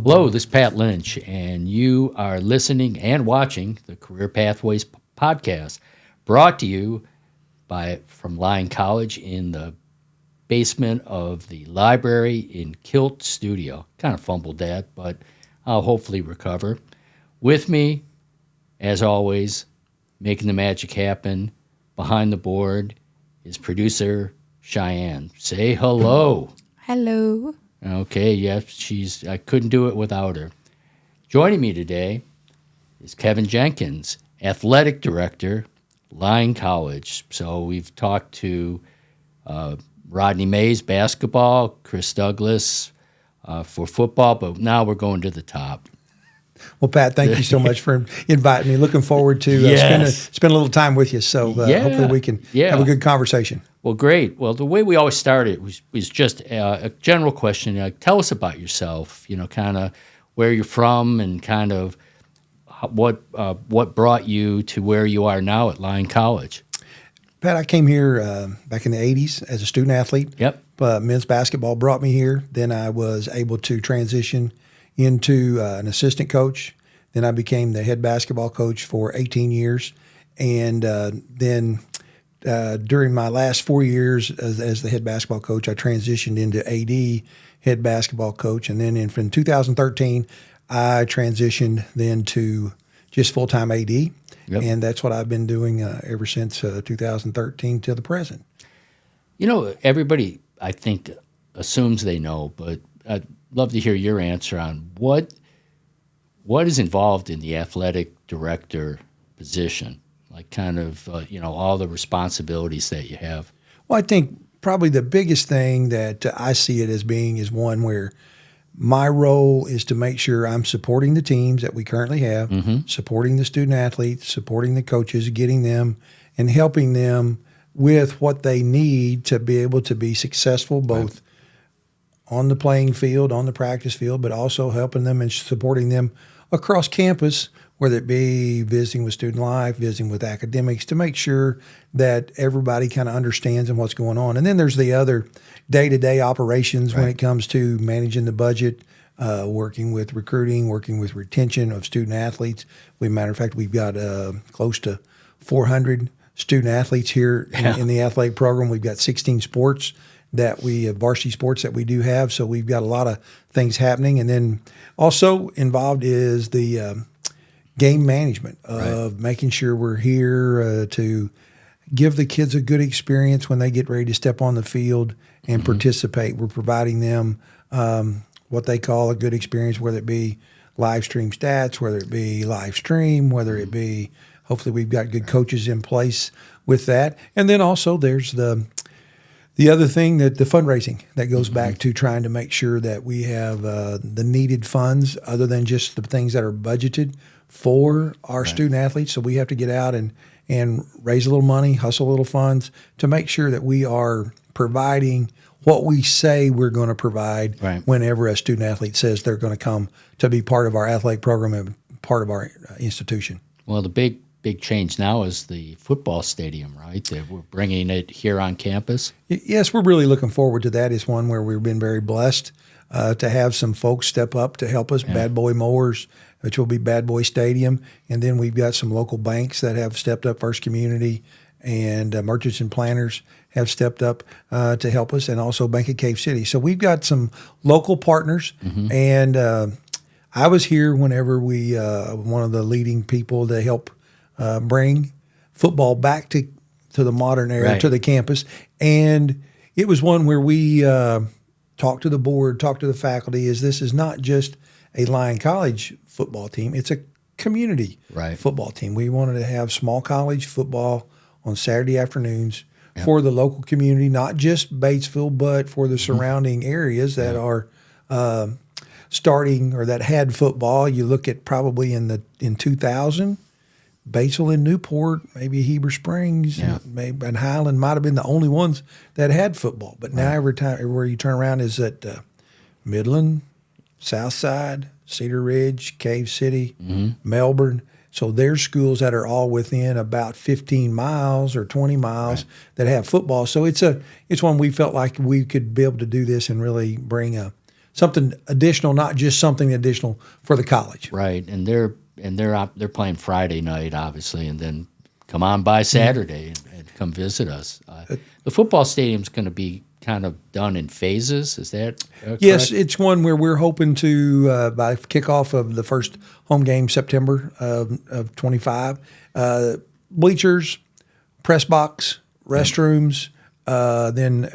Hello, this is Pat Lynch, and you are listening and watching the Career Pathways podcast, brought to you from Lyon College in the basement of the library in KILT studio. Kind of fumbled that, but I'll hopefully recover. With me, as always, making the magic happen, behind the board, is producer Cheyenne. Say hello. Hello. Okay, yes, I couldn't do it without her. Joining me today is Kevin Jenkins, athletic director, Lyon College. So we've talked to Rodney Mays, basketball, Chris Douglas for football, but now we're going to the top. Well, Pat, thank you so much for inviting me. Looking forward to spend a little time with you. So hopefully we can have a good conversation. Well, great. Well, the way we always start it was just a general question. Tell us about yourself, kind of where you're from and kind of what brought you to where you are now at Lyon College. Pat, I came here back in the 80s as a student athlete. Yep. Men's basketball brought me here. Then I was able to transition into an assistant coach. Then I became the head basketball coach for 18 years. And then during my last 4 years as the head basketball coach, I transitioned into AD, head basketball coach. And then in 2013, I transitioned then to just full-time AD. Yep. And that's what I've been doing ever since 2013 till the present. Everybody, I think, assumes they know, but I'd love to hear your answer on what is involved in the athletic director position, like kind of, all the responsibilities that you have. Well, I think probably the biggest thing that I see it as being is one where my role is to make sure I'm supporting the teams that we currently have, supporting the student athletes, supporting the coaches, getting them and helping them with what they need to be able to be successful, both on the playing field, on the practice field, but also helping them and supporting them across campus, whether it be visiting with student life, visiting with academics, to make sure that everybody kind of understands and what's going on. And then there's the other day-to-day operations when it comes to managing the budget, working with recruiting, working with retention of student athletes. Matter of fact, we've got close to 400 student athletes here in the athletic program. We've got 16 sports that varsity sports that we do have. So we've got a lot of things happening. And then also involved is the game management of making sure we're here to give the kids a good experience when they get ready to step on the field and participate. We're providing them what they call a good experience, whether it be live stream stats, whether it be live stream, whether it be, hopefully we've got good coaches in place with that. And then also there's the other thing, that the fundraising that goes back to trying to make sure that we have the needed funds other than just the things that are budgeted for our student athletes. So we have to get out and raise a little money, hustle a little funds to make sure that we are providing what we say we're going to provide whenever a student athlete says they're going to come to be part of our athletic program and part of our institution. Well, the big change now is the football stadium, right? That we're bringing it here on campus. Yes, we're really looking forward to that. It's one where we've been very blessed to have some folks step up to help us. Bad Boy Mowers, which will be Bad Boy Stadium. And then we've got some local banks that have stepped up, First Community and Merchants and Planners have stepped up to help us, and also Bank of Cave City. So we've got some local partners. And I was here whenever we, one of the leading people to help bring football back to the modern era, to the campus. And it was one where we talked to the board, talked to the faculty, this is not just a Lyon College football team, it's a community football team. We wanted to have small college football on Saturday afternoons for the local community, not just Batesville, but for the surrounding areas that are starting or that had football. You look at probably in 2000, Batesville and Newport, maybe Heber Springs, maybe, and Highland might have been the only ones that had football. But now everywhere you turn around is at Midland, Southside, Cedar Ridge, Cave City, Melbourne. So there's schools that are all within about 15 miles or 20 miles that have football. So it's one we felt like we could be able to do this and really bring a something additional, not just something additional for the college. Right, and they're playing Friday night, obviously, and then come on by Saturday and come visit us. The football stadium's going to be kind of done in phases. Is that Yes, correct? it's one where we're hoping to, by kickoff of the first home game, September of 25, bleachers, press box, restrooms, then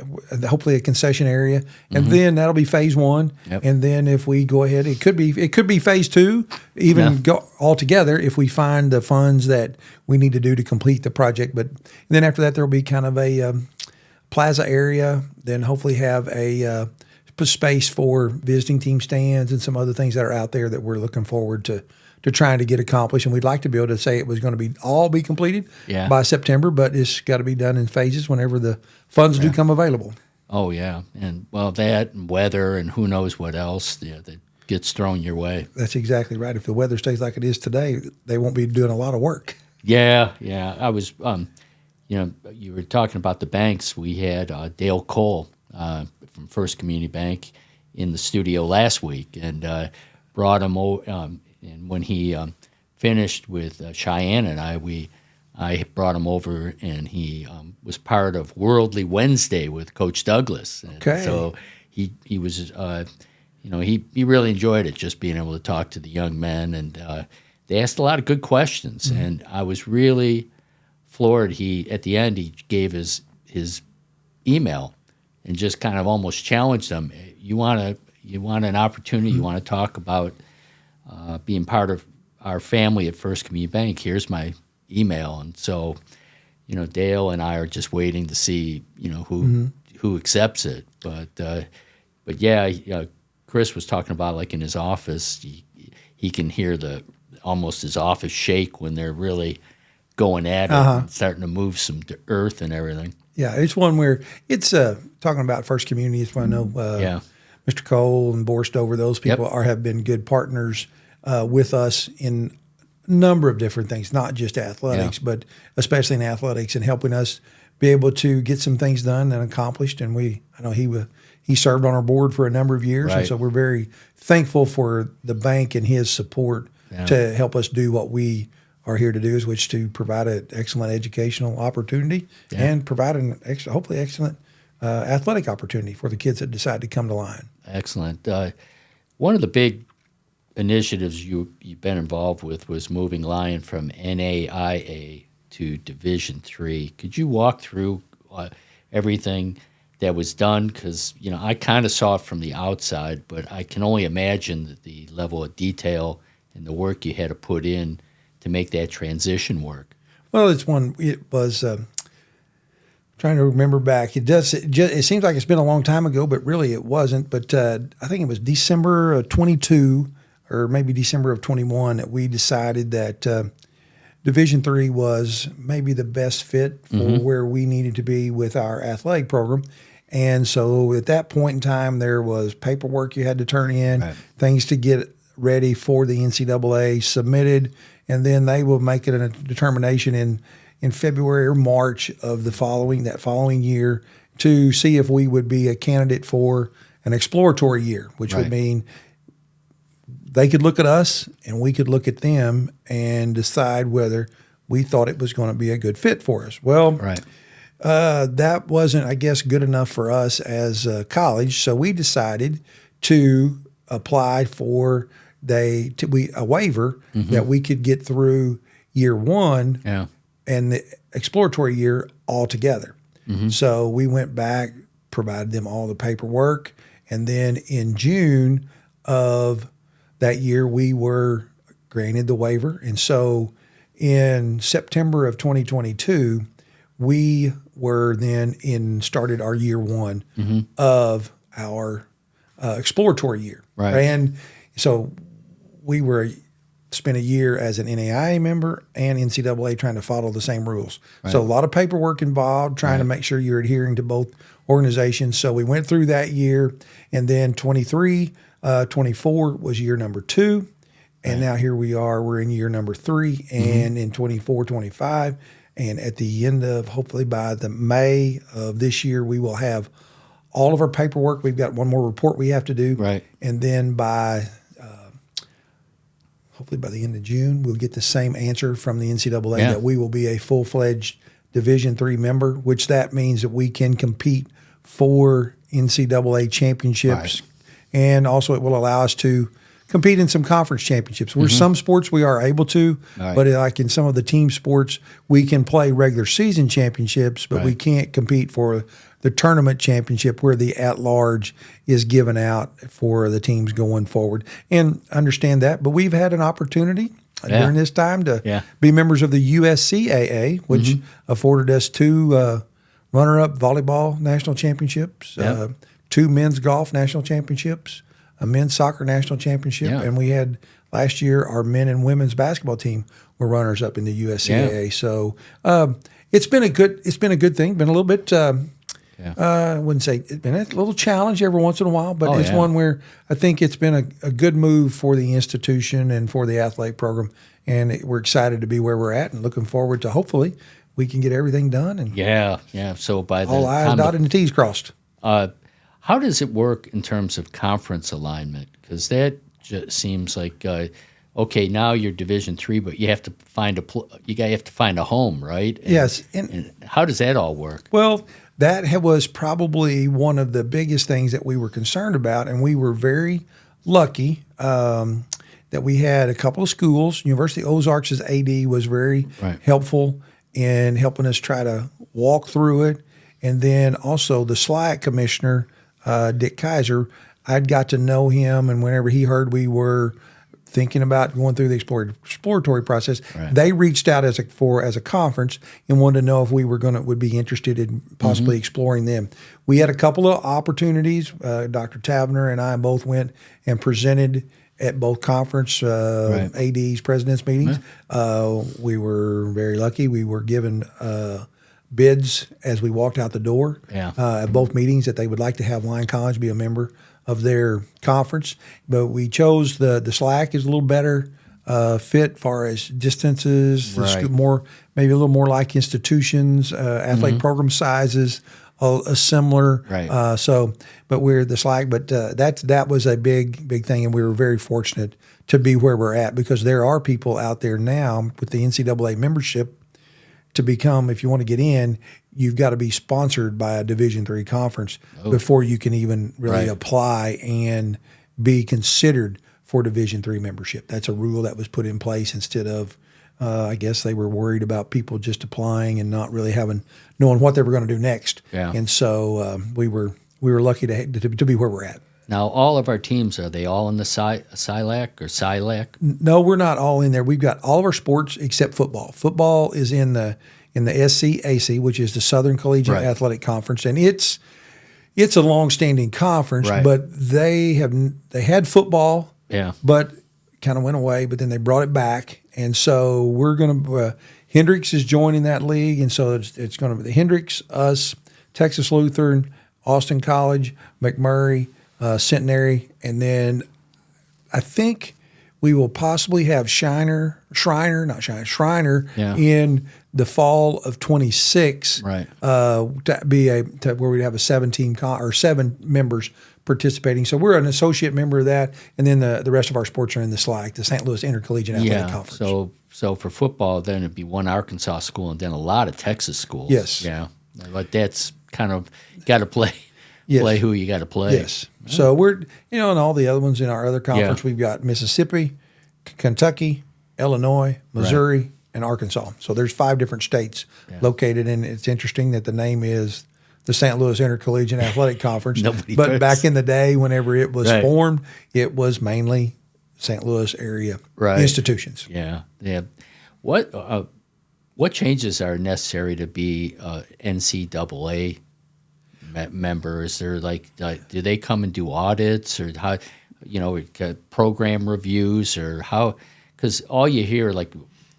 hopefully a concession area, and then that'll be phase one. Yep. And then if we go ahead, it could be phase two, even go altogether if we find the funds that we need to do to complete the project. But then after that, there'll be kind of a plaza area, then hopefully have a space for visiting team stands and some other things that are out there that we're looking forward to trying to get accomplished. And we'd like to be able to say it was going to be all be completed by September, but it's got to be done in phases whenever the funds do come available. Oh, yeah. And, well, that and weather and who knows what else that gets thrown your way. That's exactly right. If the weather stays like it is today, they won't be doing a lot of work. Yeah. I was, you were talking about the banks. We had Dale Cole from First Community Bank in the studio last week and brought him over. And when he finished with Cheyenne and I brought him over, and he was part of Worldly Wednesday with Coach Douglas. And so he was, he really enjoyed it, just being able to talk to the young men, and they asked a lot of good questions, and I was really floored. At the end he gave his email and just kind of almost challenged them. You want an opportunity? You want to talk about being part of our family at First Community Bank? Here's my email. And so, Dale and I are just waiting to see, who accepts it. But yeah, Chris was talking about, like, in his office, he can hear almost his office shake when they're really going at it and starting to move some earth and everything. Yeah, it's one where it's talking about First Community. It's one I know Mr. Cole and Borstover, those people have been good partners with us in a number of different things, not just athletics, but especially in athletics, and helping us be able to get some things done and accomplished. And I know he served on our board for a number of years, and so we're very thankful for the bank and his support to help us do what we are here to do, which to provide an excellent educational opportunity and provide hopefully excellent athletic opportunity for the kids that decide to come to Lyon. Excellent. One of the big initiatives you've been involved with was moving Lyon from NAIA to Division III. Could you walk through everything that was done? Because I kind of saw it from the outside, but I can only imagine the level of detail and the work you had to put in to make that transition work. Well, it was trying to remember back. It seems like it's been a long time ago, but really it wasn't. But I think it was December of 22 or maybe December of 21 that we decided that Division III was maybe the best fit for where we needed to be with our athletic program. And so at that point in time, there was paperwork you had to turn in, things to get ready for the NCAA submitted, and then they will make it a determination in February or March of that following year to see if we would be a candidate for an exploratory year, which would mean they could look at us and we could look at them and decide whether we thought it was going to be a good fit for us. Well, that wasn't, I guess, good enough for us as a college, so we decided to apply for a waiver that we could get through year one and the exploratory year altogether. So we went back, provided them all the paperwork, and then in June of that year we were granted the waiver. And so in September of 2022, we were then started our year one of our exploratory year. And so we spent a year as an NAIA member and NCAA trying to follow the same rules. So a lot of paperwork involved, trying to make sure you're adhering to both organizations. So we went through that year, and then 24 was year number 2. And now here we are, we're in year number 3, and in 24, 25. And at the end of, hopefully by the May of this year, we will have all of our paperwork. We've got one more report we have to do. Right. And then by hopefully by the end of June, we'll get the same answer from the NCAA that we will be a full-fledged Division III member, which that means that we can compete for NCAA championships. Right. And also it will allow us to compete in some conference championships. Where some sports we are able to, but like in some of the team sports, we can play regular season championships, but we can't compete for the tournament championship where the at-large is given out for the teams going forward. And understand that, but we've had an opportunity during this time to be members of the USCAA, which afforded us 2 runner-up volleyball national championships, 2 men's golf national championships, a men's soccer national championship, and we had last year our men and women's basketball team were runners up in the USCAA. So it's been a good thing. Been a little bit. I wouldn't say it's been a little challenge every once in a while, but it's one where I think it's been a good move for the institution and for the athletic program, and we're excited to be where we're at and looking forward to hopefully we can get everything done and So by the all I's dotted and T's crossed. How does it work in terms of conference alignment? Because that just seems like okay, now you're Division III, but you have to find a home, right? And, yes, and how does that all work? Well, that was probably one of the biggest things that we were concerned about, and we were very lucky that we had a couple of schools. University of Ozarks' AD was very helpful in helping us try to walk through it, and then also the SLAC commissioner, Dick Kaiser, I'd got to know him, and whenever he heard we were thinking about going through the exploratory process, they reached out as a conference and wanted to know if we would be interested in possibly exploring them. We had a couple of opportunities. Dr. Tavener and I both went and presented at both conference ADs, presidents meetings. We were very lucky. We were given bids as we walked out the door at both meetings that they would like to have Lyon College be a member of their conference. But we chose the SLAC is a little better fit far as distances, maybe a little more like institutions, athletic program sizes, similar. But we're the SLAC. But that was a big thing, and we were very fortunate to be where we're at because there are people out there now with the NCAA membership to become, if you want to get in, you've got to be sponsored by a Division III conference before you can even really apply and be considered for Division III membership. That's a rule that was put in place instead of, I guess they were worried about people just applying and not really knowing what they were going to do next. And so we were lucky to be where we're at. Now, all of our teams, are they all in the SILAC or SILAC? No, we're not all in there. We've got all of our sports except football. Football is in the SCAC, which is the Southern Collegiate Athletic Conference, and it's a long-standing conference. But they had football, but kind of went away. But then they brought it back, and so we're going to. Hendrix is joining that league, and so it's going to be the Hendrix, us, Texas Lutheran, Austin College, McMurray, Centenary, and then I think we will possibly have Shriner in the fall of 26 to be where we have a 7 members participating. So we're an associate member of that, and then the rest of our sports are in the SLAC, the St. Louis Intercollegiate Athletic Conference. So for football, then it'd be one Arkansas school and then a lot of Texas schools. Yes. Yeah. But that's kind of got to play. Play who you got to play. Yes. So we're, and all the other ones in our other conference, we've got Mississippi, Kentucky, Illinois, Missouri, and Arkansas. So there's 5 different states located, and it's interesting that the name is the St. Louis Intercollegiate Athletic Conference. But back in the day, whenever it was formed, it was mainly St. Louis area institutions. Yeah. What changes are necessary to be NCAA member? Is there do they come and do audits, or how, program reviews, or how? Because all you hear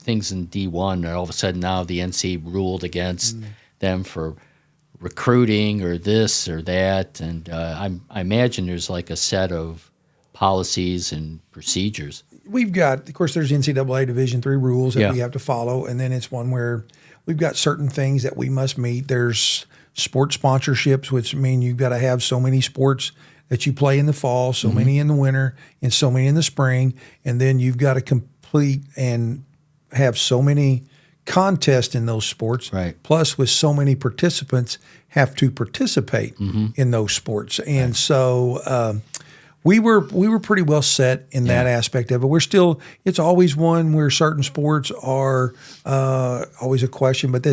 things in D1, and all of a sudden now the NC ruled against them for recruiting or this or that, and I imagine there's a set of policies and procedures. we've got, of course, there's NCAA Division III rules that Yeah. we have to follow, and then it's one where we've got certain things that we must meet. There's sports sponsorships, which mean you've got to have so many sports that you play in the fall, so many in the winter, and so many in the spring, and then you've got to complete and have so many contests in those sports. Right. Plus, with so many participants, have to participate in those sports, and so. We were pretty well set in that aspect of it. We're still, it's always one where certain sports are always a question, but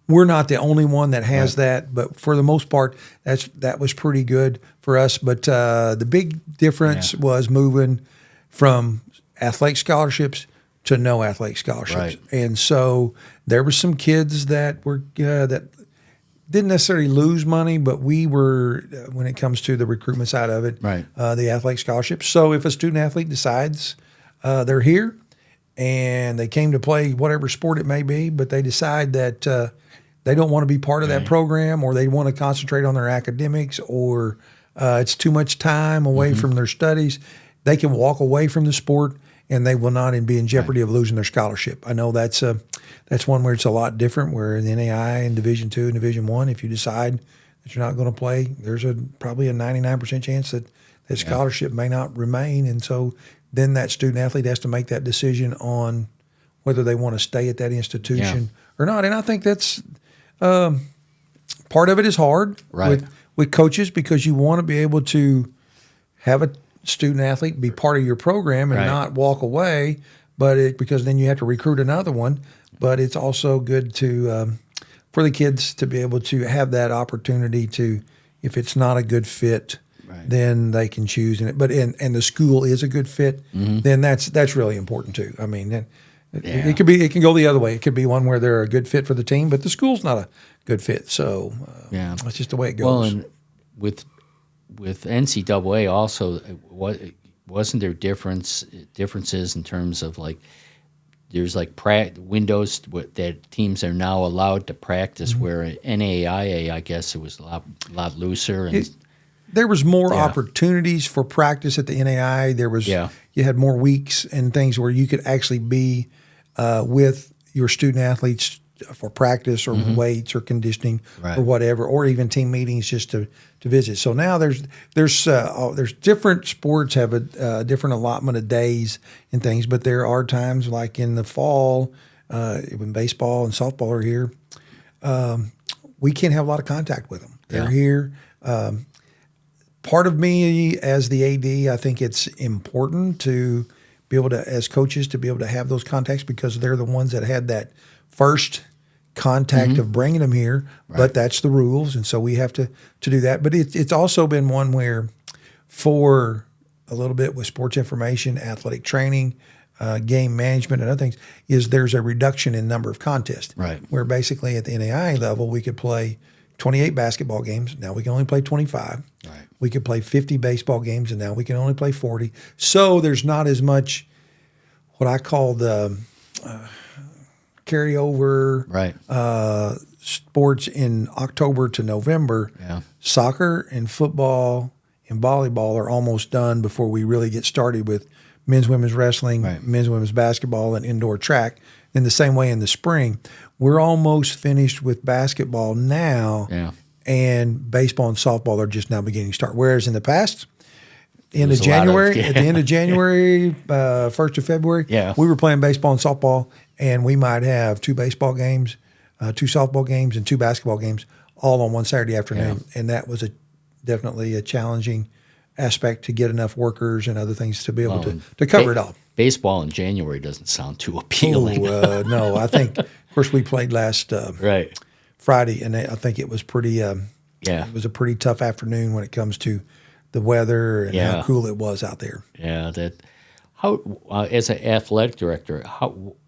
we're not the only one that has that. But for the most part, that was pretty good for us. But the big difference was moving from athletic scholarships to no athletic scholarships. Right. And so there were some kids that were that didn't necessarily lose money, but we were, when it comes to the recruitment side of it, Right. The athletic scholarships. So if a student athlete decides they're here and they came to play whatever sport it may be, but they decide that they don't want to be part of that program, or they want to concentrate on their academics, or it's too much time away from their studies, they can walk away from the sport and they will not be in jeopardy of losing their scholarship. I know that's one where it's a lot different, where in the NAI and Division II and Division I, if you decide that you're not going to play, there's probably a 99% chance that scholarship may not remain. And so then that student athlete has to make that decision on whether they want to stay at that institution or not. And I think that's part of it is hard with coaches, because you want to be able to have a student athlete be part of your program and not walk away, because then you have to recruit another one. But it's also good to for the kids to be able to have that opportunity to, if it's not a good fit, then they can choose. And the school is a good fit, then that's really important too. I mean, it can go the other way. It could be one where they're a good fit for the team, but the school's not a good fit. So that's just the way it goes. Well, and with NCAA also, wasn't there differences in terms of like, there's like windows that teams are now allowed to practice, where NAIA, I guess it was a lot looser. And there was more opportunities for practice at the NAIA. There was you had more weeks and things where you could actually be with your student athletes for practice or weights or conditioning or whatever, or even team meetings just to visit. So now there's different sports have a different allotment of days and things, but there are times like in the fall when baseball and softball are here, we can't have a lot of contact with them. They're here. Part of me as the AD, I think it's important to be able to, as coaches, to be able to have those contacts, because they're the ones that had that first contact of bringing them here, but that's the rules, and so we have to do that. But it's also been one where, for a little bit with sports information, athletic training, game management, and other things, is there's a reduction in number of contests. Where basically at the NAIA level, we could play 28 basketball games. Now we can only play 25. We could play 50 baseball games, and now we can only play 40. So there's not as much what I call the carryover sports in October to November. Soccer and football and volleyball are almost done before we really get started with men's, women's wrestling, men's, women's basketball, and indoor track. In the same way in the spring, we're almost finished with basketball now, and baseball and softball are just now beginning to start. Whereas in the past, at the end of January, 1st of February, we were playing baseball and softball, and we might have 2 baseball games, 2 softball games, and 2 basketball games all on one Saturday afternoon. And that was definitely a challenging aspect to get enough workers and other things to be able to cover it all. Baseball in January doesn't sound too appealing. No, I think, of course, we played last Friday, and I think it was pretty. It was a pretty tough afternoon when it comes to the weather and how cool it was out there. How as an athletic director,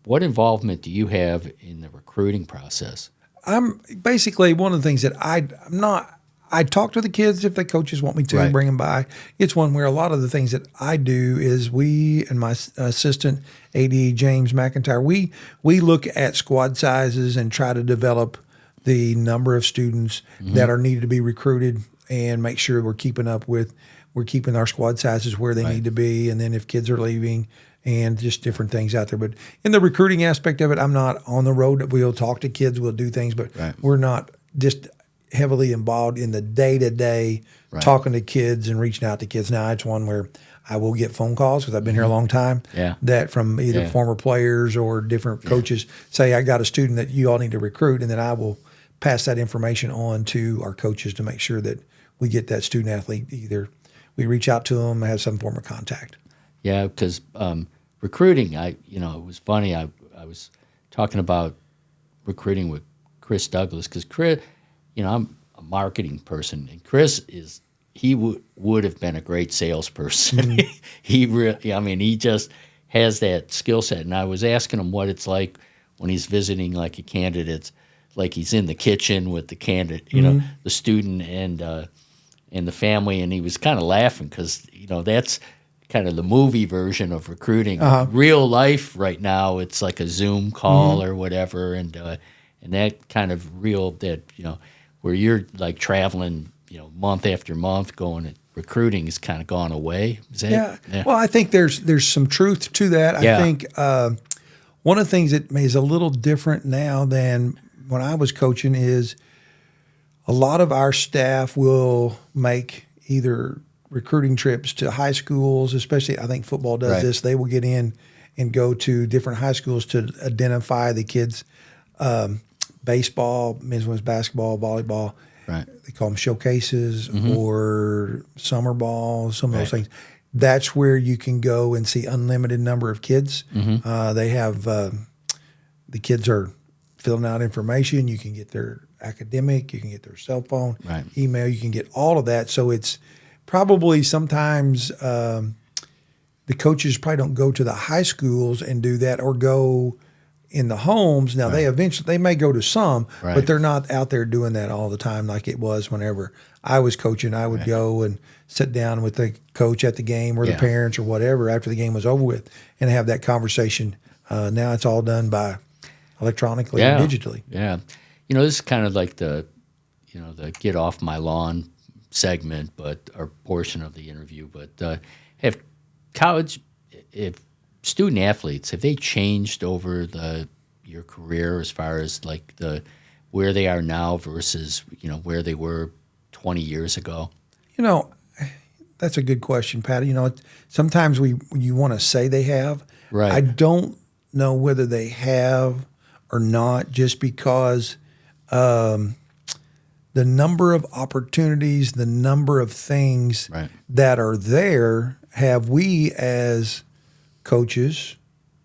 what involvement do you have in the recruiting process? I'm basically one of the things that I'm not. I talk to the kids if the coaches want me to bring them by. It's one where a lot of the things that I do is we and my assistant AD James McIntyre, we look at squad sizes and try to develop the number of students that are needed to be recruited and make sure we're keeping up with we're keeping our squad sizes where they need to be, and then if kids are leaving, and just different things out there. But in the recruiting aspect of it, I'm not on the road. We'll talk to kids, we'll do things, but we're not just heavily involved in the day-to-day talking to kids and reaching out to kids. Now, it's one where I will get phone calls because I've been here a long time that from either former players or different coaches say, I got a student that you all need to recruit, and then I will pass that information on to our coaches to make sure that we get that student athlete. Either we reach out to them, have some form of contact. Yeah, because recruiting, it was funny. I was talking about recruiting with Chris Douglas because Chris, I'm a marketing person, and Chris he would have been a great salesperson. He just has that skill set. And I was asking him what it's like when he's visiting like a candidate, like he's in the kitchen with the candidate, the student and the family, and he was kind of laughing because that's kind of the movie version of recruiting. Real life right now, it's like a Zoom call or whatever, and that kind of real where you're like traveling, month after month going at recruiting has kind of gone away. Is that, yeah. Well, I think there's some truth to that. I think one of the things that is a little different now than when I was coaching is a lot of our staff will make either recruiting trips to high schools, especially I think football does this. They will get in and go to different high schools to identify the kids. Baseball, men's, women's basketball, volleyball. Right. They call them showcases or summer ball, some of those things. That's where you can go and see unlimited number of kids. They have the kids are filling out information. You can get their academic, you can get their cell phone, email, you can get all of that. So it's probably sometimes the coaches probably don't go to the high schools and do that or go in the homes. Now they may go to some, but they're not out there doing that all the time like it was whenever I was coaching. I would go and sit down with the coach at the game or the parents or whatever after the game was over with and have that conversation. Now it's all done by electronically or digitally. Yeah. This is kind of like the get off my lawn segment, or portion of the interview. But if student athletes, have they changed over your career as far as like where they are now versus where they were 20 years ago? That's a good question, Pat. Sometimes you want to say they have. Right. I don't know whether they have or not, just because the number of opportunities, the number of things that are there, have we as coaches,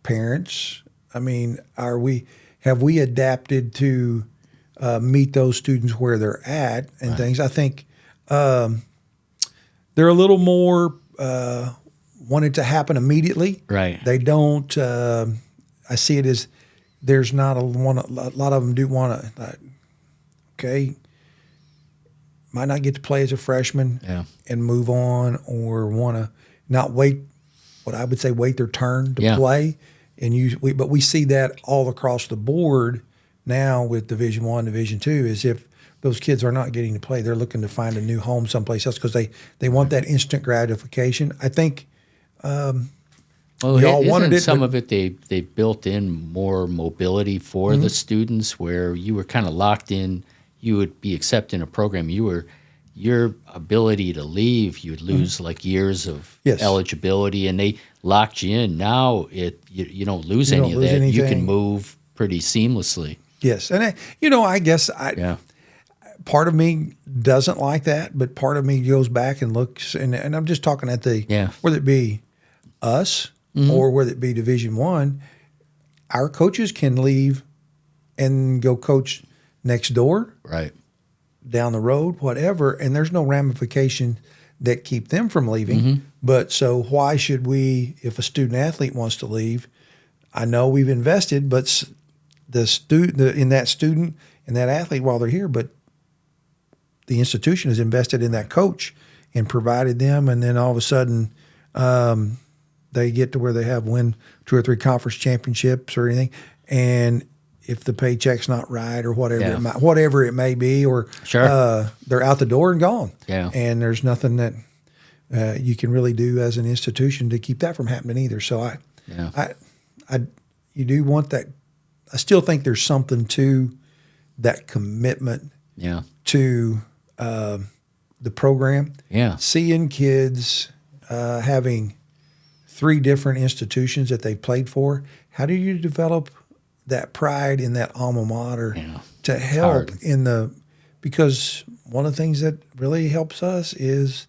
parents, have we adapted to meet those students where they're at and things? I think they're a little more want it to happen immediately. Right. They don't. I see it as there's not a lot of them do want to. Might not get to play as a freshman and move on, or want to not wait. What I would say, wait their turn to play, but we see that all across the board now with Division I, Division II. Is if those kids are not getting to play, they're looking to find a new home someplace else because they want that instant gratification. I think we all wanted it. Some of it they built in more mobility for the students, where you were kind of locked in. You would be accepted in a program. Your ability to leave, you'd lose like years of eligibility, and they locked you in. Now you don't lose any of that. Anything. You can move pretty seamlessly. Yes, and I guess part of me doesn't like that, but part of me goes back and looks, and I'm just talking at whether it be us or whether it be Division I, our coaches can leave and go coach next door. Right. Down the road, whatever, and there's no ramification that keep them from leaving. But so why should we, if a student athlete wants to leave, I know we've invested, but the student in that student and that athlete while they're here, but the institution has invested in that coach and provided them, and then all of a sudden they get to where they have win 2 or 3 conference championships or anything, and if the paycheck's not right or whatever it may be, or they're out the door and gone. Yeah. And there's nothing that you can really do as an institution to keep that from happening either. So you do want that. I still think there's something to that commitment to the program. Yeah. Seeing kids having 3 different institutions that they played for, how do you develop that pride in that alma mater to help because one of the things that really helps us is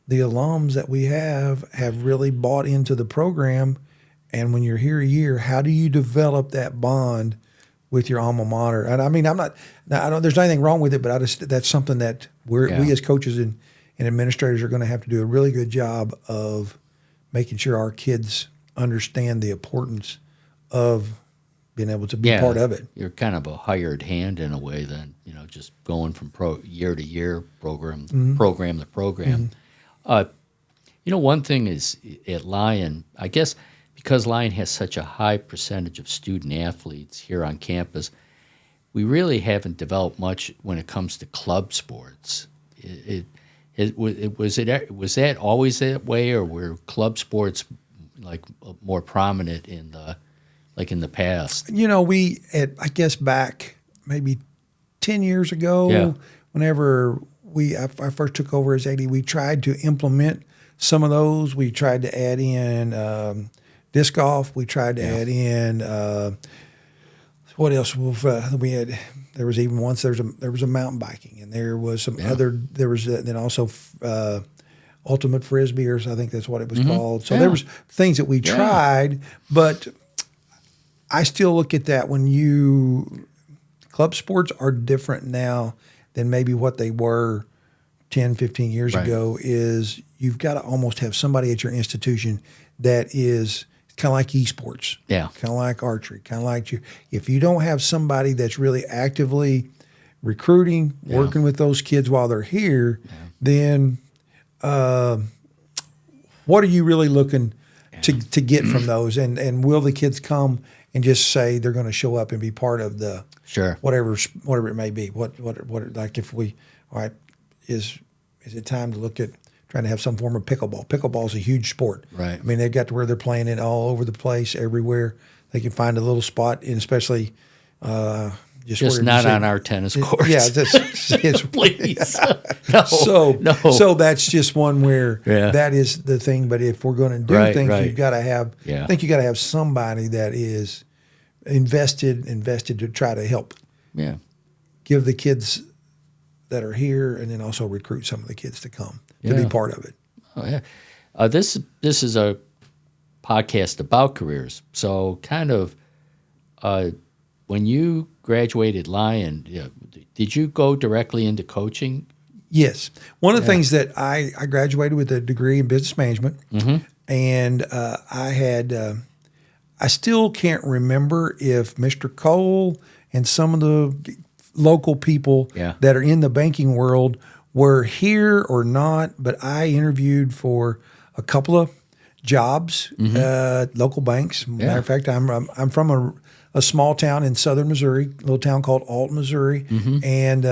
the alums that we have really bought into the program. And when you're here a year, how do you develop that bond with your alma mater? And I mean, there's anything wrong with it, but that's something that we as coaches and administrators are going to have to do a really good job of making sure our kids understand the importance of being able to be part of it. You're kind of a hired hand in a way then, just going from year to year, program to program. One thing is at Lyon, I guess because Lyon has such a high percentage of student athletes here on campus, we really haven't developed much when it comes to club sports. Was that always that way, or were club sports like more prominent in the past? I guess back maybe 10 years ago, whenever I first took over as AD, we tried to implement some of those. We tried to add in disc golf. We tried to add in what else? We had. There was even once there was a mountain biking, and there was some other. There was then also ultimate frisbee, or I think that's what it was called. So there was things that we tried, but I still look at that club sports are different now than maybe what they were 10, 15 years ago. Is you've got to almost have somebody at your institution that is kind of like esports, kind of like archery, kind of like if you don't have somebody that's really actively recruiting, working with those kids while they're here, then what are you really looking to get from those? And will the kids come and just say they're going to show up and be part of the whatever it may be? What like if we is it time to look at trying to have some form of pickleball? Pickleball is a huge sport. Right. I mean, they've got to where they're playing it all over the place, everywhere. They can find a little spot, and especially just not on our tennis courts. It's please. No. So that's just one where that is the thing. But if we're going to do things, you've got to have. I think you got to have somebody that is invested to try to help. Yeah. Give the kids that are here, and then also recruit some of the kids to come to be part of it. Oh yeah. This is a podcast about careers. So kind of when you graduated Lyon, did you go directly into coaching? Yes. One of the things that I graduated with a degree in business management, and I had I still can't remember if Mr. Cole and some of the local people that are in the banking world were here or not, but I interviewed for a couple of jobs, local banks. Matter of fact, I'm from a small town in southern Missouri, a little town called Alton, Missouri, and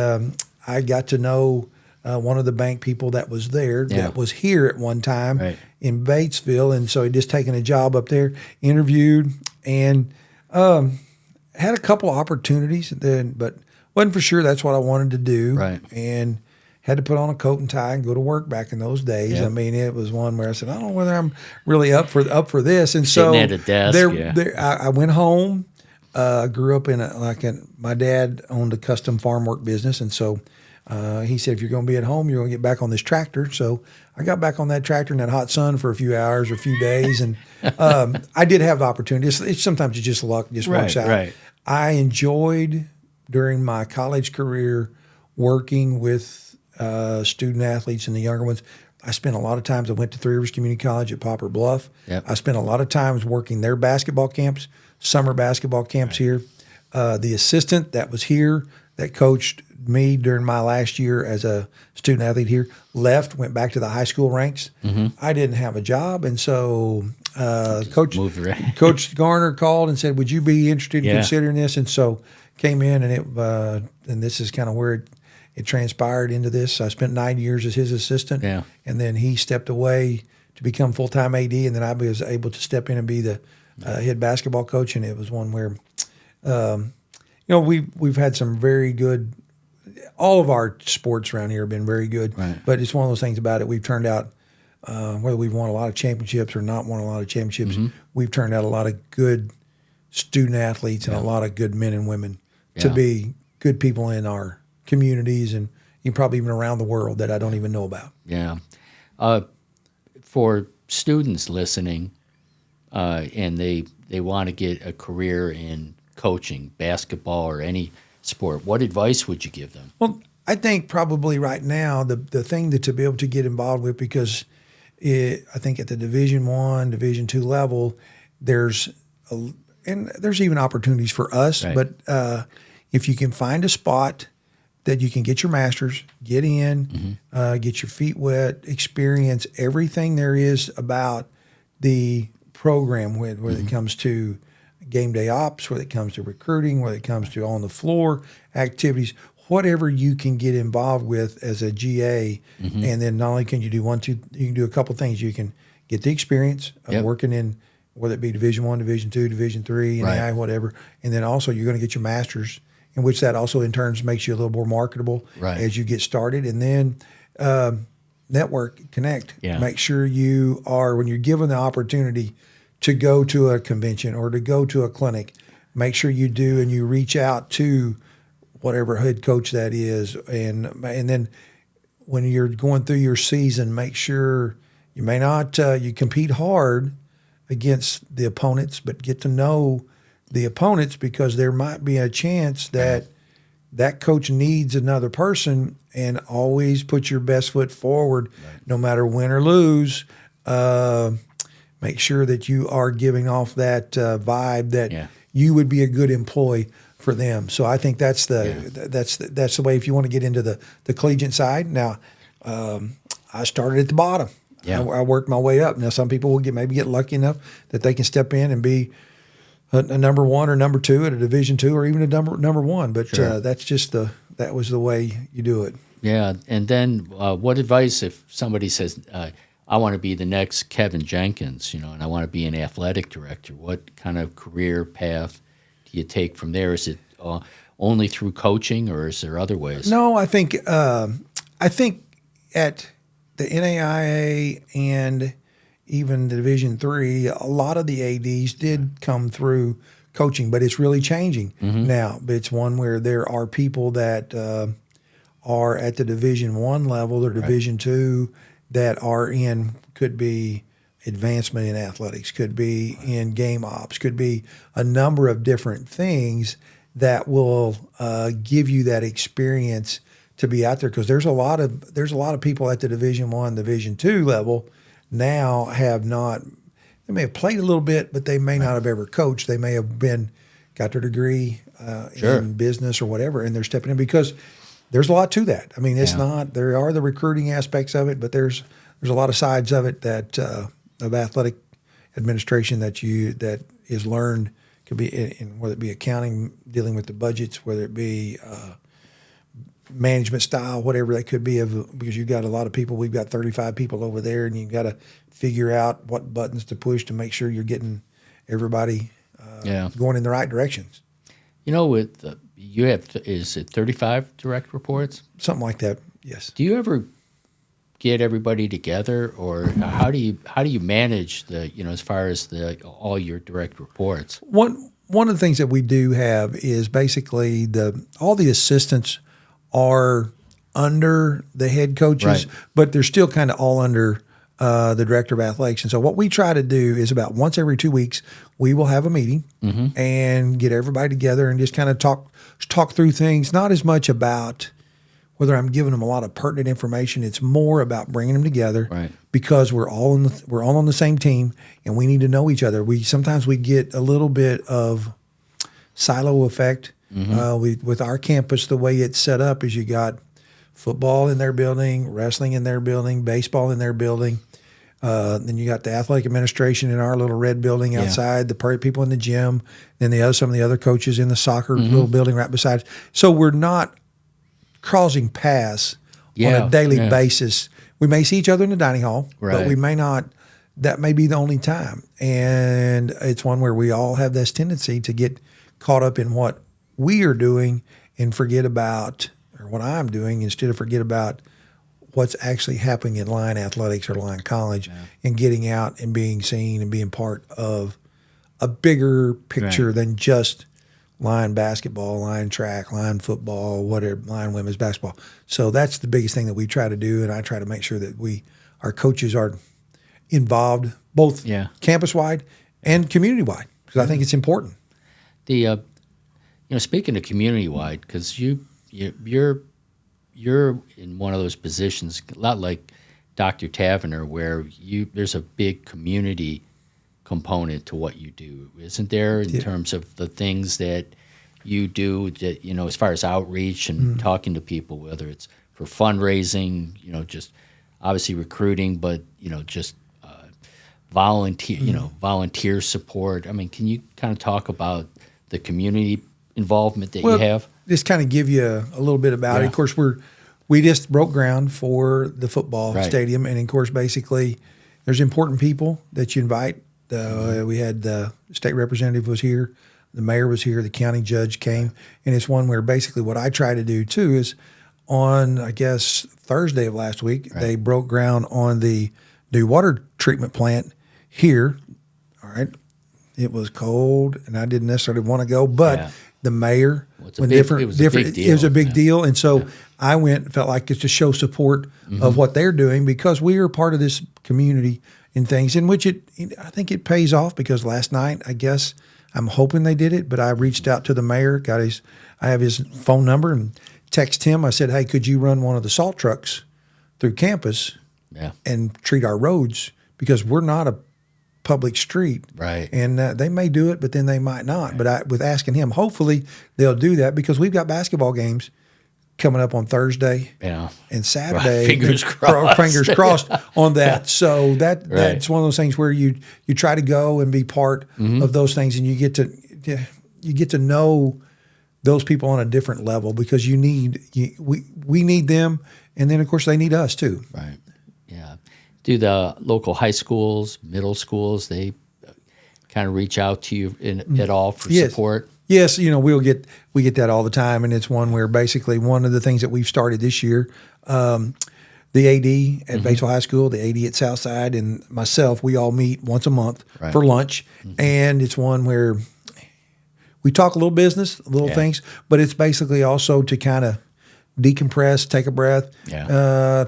I got to know one of the bank people that was there that was here at one time in Batesville, and so he'd just taken a job up there, interviewed, and had a couple of opportunities then, but wasn't for sure that's what I wanted to do, and had to put on a coat and tie and go to work back in those days. I mean, it was one where I said, I don't know whether I'm really up for this, and so at a desk, I went home. Grew up my dad owned a custom farm work business, and so he said, if you're going to be at home, you're going to get back on this tractor. So I got back on that tractor in that hot sun for a few hours or a few days, and I did have the opportunity. Sometimes it's just luck, just works out. I enjoyed during my college career working with student athletes and the younger ones. I spent a lot of times. I went to Three Rivers Community College at Poplar Bluff. I spent a lot of times working their basketball camps, summer basketball camps here. The assistant that was here that coached me during my last year as a student athlete here left, went back to the high school ranks. I didn't have a job, and so Coach Garner called and said, "Would you be interested in considering this?" And so came in, and and this is kind of where it transpired into this. I spent 9 years as his assistant, Yeah. and then he stepped away to become full-time AD, and then I was able to step in and be the head basketball coach. And it was one where, we've had some very good. All of our sports around here have been very good, Right. but it's one of those things about it. We've turned out, whether we've won a lot of championships or not won a lot of championships, we've turned out a lot of good student athletes and a lot of good men and women to be good people in our communities and probably even around the world that I don't even know about. Yeah. For students listening, and they want to get a career in coaching, basketball or any sport, what advice would you give them? Well, I think probably right now the thing to be able to get involved with, because I think at the Division I, Division II level, there's even opportunities for us. Right. But if you can find a spot that you can get your master's, get in, get your feet wet, experience everything there is about the program, whether it comes to game day ops, whether it comes to recruiting, whether it comes to on the floor activities, whatever you can get involved with as a GA. And then not only can you do you can do a couple things. You can get the experience of working in, whether it be Division I, Division II, Division III, NAI, whatever. And then also you're going to get your master's, in which that also in turns makes you a little more marketable as you get started. And then network, connect. Yeah. Make sure you are, when you're given the opportunity to go to a convention or to go to a clinic, make sure you do and you reach out to whatever head coach that is. And then when you're going through your season, make sure you may not, you compete hard against the opponents, but get to know the opponents, because there might be a chance that that coach needs another person, and always put your best foot forward, no matter win or lose. Make sure that you are giving off that vibe that you would be a good employee for them. So I think that's the way if you want to get into the collegiate side. Now, I started at the bottom. Yeah. I worked my way up. Now, some people will maybe get lucky enough that they can step in and be a number one or number two at a Division II or even a number one. But that's just that was the way you do it. Yeah. And then what advice if somebody says, I want to be the next Kevin Jenkins, and I want to be an athletic director? What kind of career path do you take from there? Is it only through coaching, or is there other ways? No, I think at the NAIA and even the Division III, a lot of the ADs did come through coaching, but it's really changing now. It's one where there are people that are at the Division I level or Division II that are could be advancement in athletics, could be in game ops, could be a number of different things that will give you that experience to be out there. Because there's a lot of people at the Division I, Division II level now they may have played a little bit, but they may not have ever coached. They may have got their degree in business or whatever, and they're stepping in because there's a lot to that. I mean, it's not, there are the recruiting aspects of it, but there's a lot of sides of it that of athletic administration that is learned. Could be in whether it be accounting, dealing with the budgets, whether it be management style, whatever that could be, because you've got a lot of people. We've got 35 people over there, and you've got to figure out what buttons to push to make sure you're getting everybody going in the right directions. With you have, is it 35 direct reports? Something like that, yes. Do you ever get everybody together, or how do you manage the, as far as all your direct reports? One of the things that we do have is basically all the assistants are under the head coaches, but they're still kind of all under the director of athletics. And so what we try to do is about once every 2 weeks, we will have a meeting and get everybody together and just kind of talk through things, not as much about whether I'm giving them a lot of pertinent information. It's more about bringing them together because we're all on the same team, and we need to know each other. Sometimes we get a little bit of silo effect. With our campus, the way it's set up is you got football in their building, wrestling in their building, baseball in their building. Then you got the athletic administration in our little red building outside, the people in the gym, then some of the other coaches in the soccer little building right beside. So we're not crossing paths on Yeah, a daily yeah. basis. We may see each other in the dining hall, but Right. we may not. That may be the only time. And it's one where we all have this tendency to get caught up in what we are doing and forget about, or what I'm doing, instead of forget about what's actually happening in Lyon Athletics or Lyon College, and getting out and being seen and being part of a bigger picture Right. than just Lyon basketball, Lyon track, Lyon football, whatever, Lyon women's basketball. So that's the biggest thing that we try to do, and I try to make sure that our coaches are involved both Yeah. campus-wide and community-wide, because I think it's important. The speaking of community wide, because you're in one of those positions, a lot like Dr. Tavener, where there's a big community component to what you do, isn't there? In terms of the things that you do, that as far as outreach and talking to people, whether it's for fundraising, just obviously recruiting, but just volunteer support. I mean, can you kind of talk about the community involvement that you have? Just kind of give you a little bit about it. Of course, we just broke ground for the football stadium, and of course, basically, there's important people that you invite. We had the state representative was here, the mayor was here, the county judge came, and it's one where basically what I try to do too is on, I guess, Thursday of last week, they broke ground on the new water treatment plant here. All right. It was cold, and I didn't necessarily want to go, but the mayor, it was a big deal. It was a big deal, and so I went. Felt like it's to show support of what they're doing, because we are part of this community and things in which I think it pays off, because last night, I guess, I'm hoping they did it, but I reached out to the mayor, I have his phone number, and text him. I said, hey, could you run one of the salt trucks through campus and treat our roads, because we're not a public street. Right. And they may do it, but then they might not. But with asking him, hopefully they'll do that, because we've got basketball games coming up on Thursday and Saturday. Fingers crossed. Fingers crossed on that. So that's one of those things where you try to go and be part of those things, and you get to know those people on a different level, because we need them, and then of course they need us too. Right. Yeah. Do the local high schools, middle schools, they kind of reach out to you at all for support? Yes, we get that all the time, and it's one where basically one of the things that we've started this year, the AD at Batesville High School, the AD at Southside, and myself, we all meet once a month for lunch, and it's one where we talk a little business, little things, but it's basically also to kind of decompress, take a breath,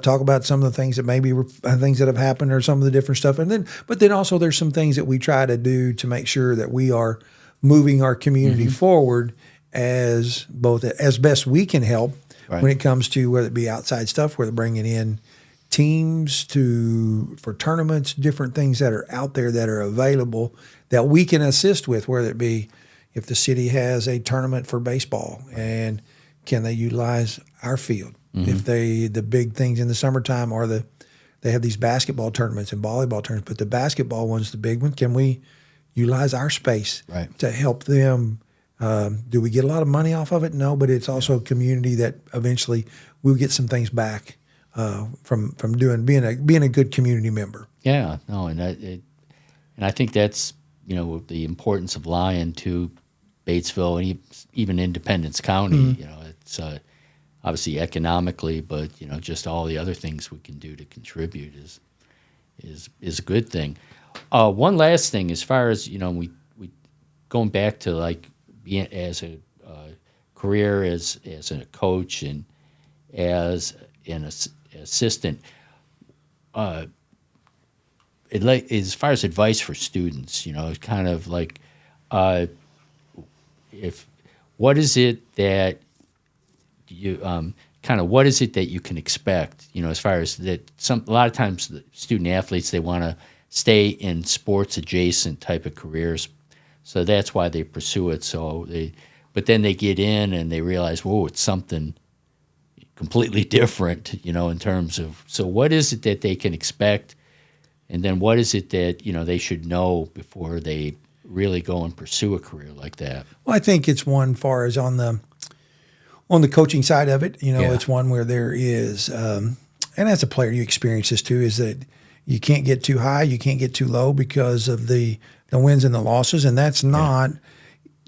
talk about some of the things that maybe were things that have happened, or some of the different stuff. But then also there's some things that we try to do to make sure that we are moving our community forward as best we can help when it comes to, whether it be outside stuff, whether bringing in teams for tournaments, different things that are out there that are available that we can assist with, whether it be if the city has a tournament for baseball, and can they utilize our field? If the big things in the summertime are they have these basketball tournaments and volleyball tournaments, but the basketball one's the big one. Can we utilize our space to help them? Do we get a lot of money off of it? No, but it's also a community that eventually we'll get some things back from being a good community member. Yeah, no, and I think that's the importance of Lyon to Batesville and even Independence County. It's obviously economically, but just all the other things we can do to contribute is a good thing. One last thing, as far as we going back to like being as a career as a coach and as an assistant. As far as advice for students, it's kind of like what is it that you what is it that you can expect? As far as that, a lot of times the student athletes, they want to stay in sports adjacent type of careers, so that's why they pursue it. But then they get in and they realize, whoa, it's something completely different, in terms of. So what is it that they can expect, and then what is it that they should know before they really go and pursue a career like that? Well, I think it's one far as on the on the coaching side of it, Yeah. it's one where there is, and as a player, you experience this too, is that you can't get too high, you can't get too low because of the wins and the losses, and that's not.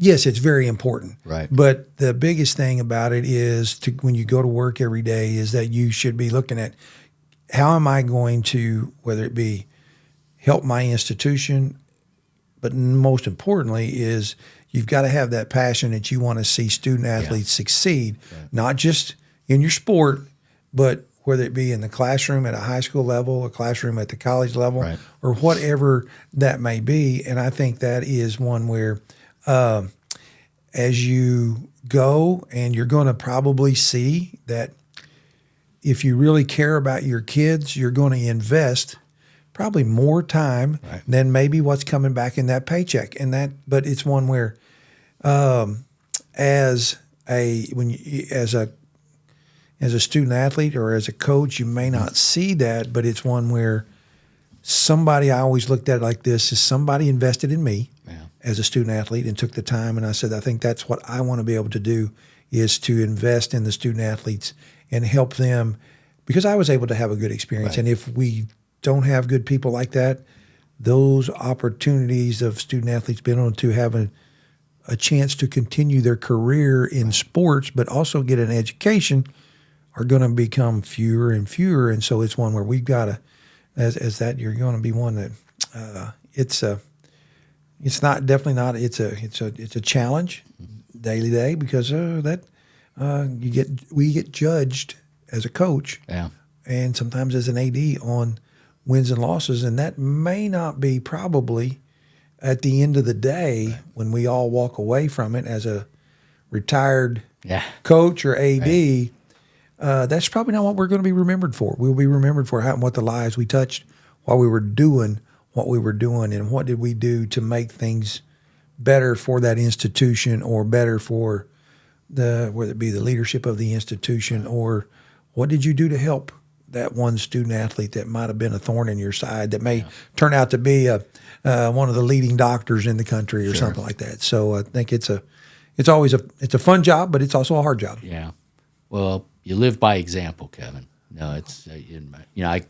Yes, it's very important. Right. But the biggest thing about it is when you go to work every day is that you should be looking at how am I going to, whether it be help my institution, but most importantly is you've got to have that passion that you want to see student athletes succeed, not just in your sport, but whether it be in the classroom at a high school level, a classroom at the college level, or whatever that may be. And I think that is one where as you go, and you're going to probably see that if you really care about your kids, you're going to invest probably more time than maybe what's coming back in that paycheck. But it's one where, as a student athlete or as a coach, you may not see that, but it's one where I always looked at it like this: is somebody invested in me as a student athlete and took the time, and I said, I think that's what I want to be able to do, is to invest in the student athletes and help them, because I was able to have a good experience. And if we don't have good people like that, those opportunities of student athletes being able to have a chance to continue their career in sports, but also get an education, are going to become fewer and fewer. And so it's one where we've got to, as that, you're going to be one that it's a challenge daily day, because we get judged as a coach and sometimes as an AD on wins and losses, and that may not be probably at the end of the day when we all walk away from it as a retired coach or AD. That's probably not what we're going to be remembered for. We'll be remembered for what the lives we touched while we were doing what we were doing, and what did we do to make things better for that institution, or better for whether it be the leadership of the institution, or what did you do to help that one student athlete that might have been a thorn in your side that may turn out to be one of the leading doctors in the country or something like that. So I think it's a fun job, but it's also a hard job. Yeah. Well, you live by example, Kevin. No, it's I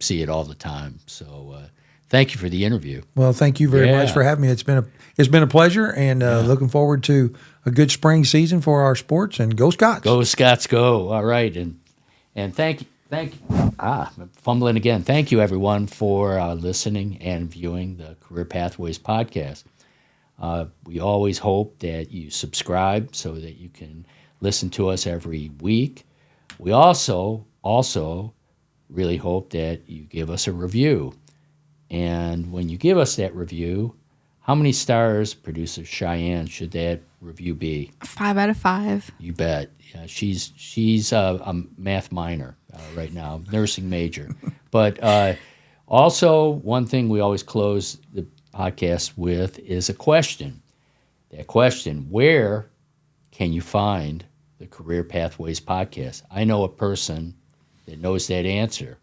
see it all the time. So thank you for the interview. Well, thank you very much for having me. It's been a pleasure, and looking forward to a good spring season for our sports. And go Scots! Go Scots! Go! All right, and thank you. I'm fumbling again. Thank you, everyone, for listening and viewing the Career Pathways podcast. We always hope that you subscribe so that you can listen to us every week. We also really hope that you give us a review. And when you give us that review, how many stars, producer Cheyenne, should that review be? 5 out of 5. You bet. Yeah, she's a math minor right now, nursing major. But also, one thing we always close the podcast with is a question. That question: where can you find the Career Pathways podcast? I know a person that knows that answer.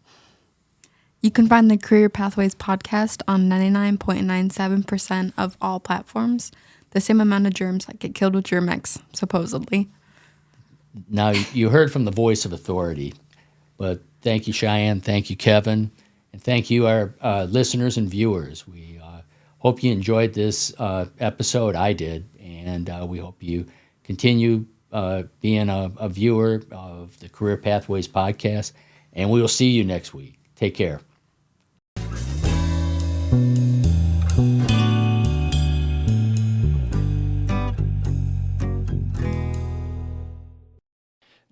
You can find the Career Pathways podcast on 99.97% of all platforms. The same amount of germs that get killed with Germ-X, supposedly. Now, you heard from the voice of authority, but thank you, Cheyenne. Thank you, Kevin. And thank you, our listeners and viewers. We hope you enjoyed this episode. I did. And we hope you continue being a viewer of the Career Pathways podcast. And we will see you next week. Take care.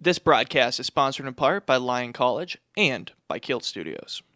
This broadcast is sponsored in part by Lyon College and by KILT Studios.